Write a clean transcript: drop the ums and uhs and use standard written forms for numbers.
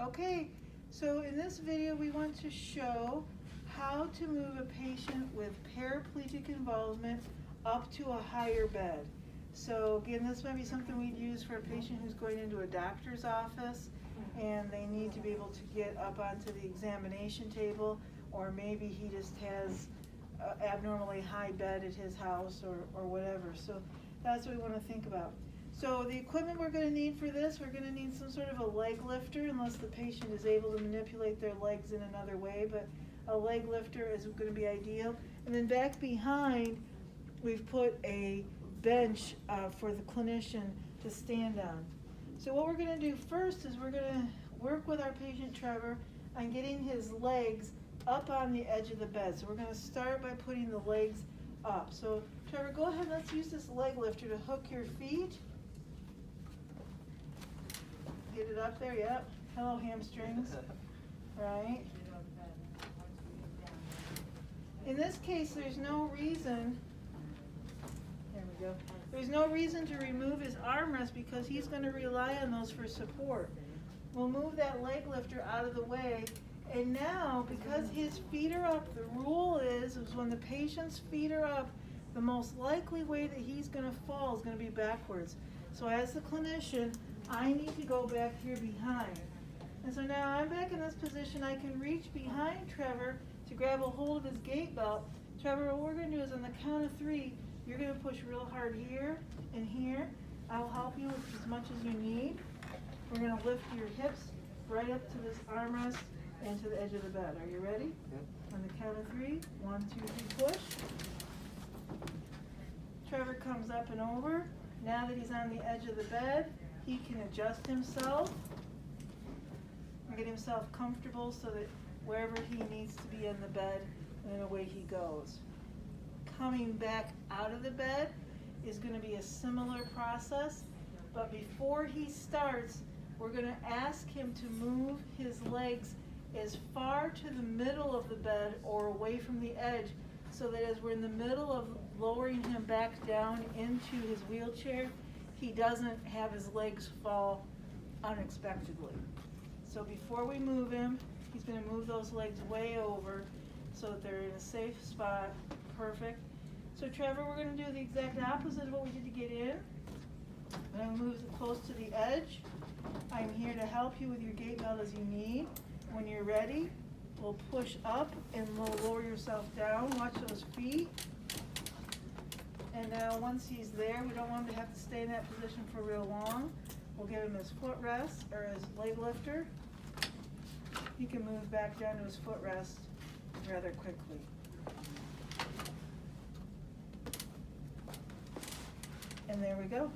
Okay, so in this video we want to show how to move a patient with paraplegic involvement up to a higher bed. So again, this might be something we'd use for a patient who's going into a doctor's office and they need to be able to get up onto the examination table, or maybe he just has an abnormally high bed at his house or whatever. So that's what we want to think about. So the equipment we're going to need for this, we're going to need some sort of a leg lifter, unless the patient is able to manipulate their legs in another way, but a leg lifter is going to be ideal. And then back behind, we've put a bench for the clinician to stand on. So what we're going to do first is we're going to work with our patient Trevor on getting his legs up on the edge of the bed. So we're going to start by putting the legs up. So Trevor, go ahead, let's use this leg lifter to hook your feet. Get it up there, yep. Hello, hamstrings. Right. In this case, there's no reason, there we go, there's no reason to remove his armrest because he's going to rely on those for support. We'll move that leg lifter out of the way, and now, because his feet are up, the rule is when the patient's feet are up, the most likely way that he's going to fall is going to be backwards. So as the clinician, I need to go back here behind. And so now I'm back in this position. I can reach behind Trevor to grab a hold of his gait belt. Trevor, what we're going to do is on the count of 3, you're going to push real hard here and here. I'll help you with as much as you need. We're going to lift your hips right up to this armrest and to the edge of the bed. Are you ready? Yep. On the count of 3, 1, 2, 3, push. Trevor comes up and over. Now that he's on the edge of the bed, he can adjust himself and get himself comfortable so that wherever he needs to be in the bed, and then away he goes. Coming back out of the bed is going to be a similar process, but before he starts, we're going to ask him to move his legs as far to the middle of the bed or away from the edge, so that as we're in the middle of lowering him back down into his wheelchair, he doesn't have his legs fall unexpectedly. So before we move him, he's going to move those legs way over so that they're in a safe spot. Perfect. So Trevor, we're going to do the exact opposite of what we did to get in. I'm going to move it close to the edge. I'm here to help you with your gait belt as you need. When you're ready, we'll push up and we'll lower yourself down. Watch those feet. And now once he's there, we don't want him to have to stay in that position for real long. We'll give him his footrest or his leg lifter. He can move back down to his footrest rather quickly. And there we go.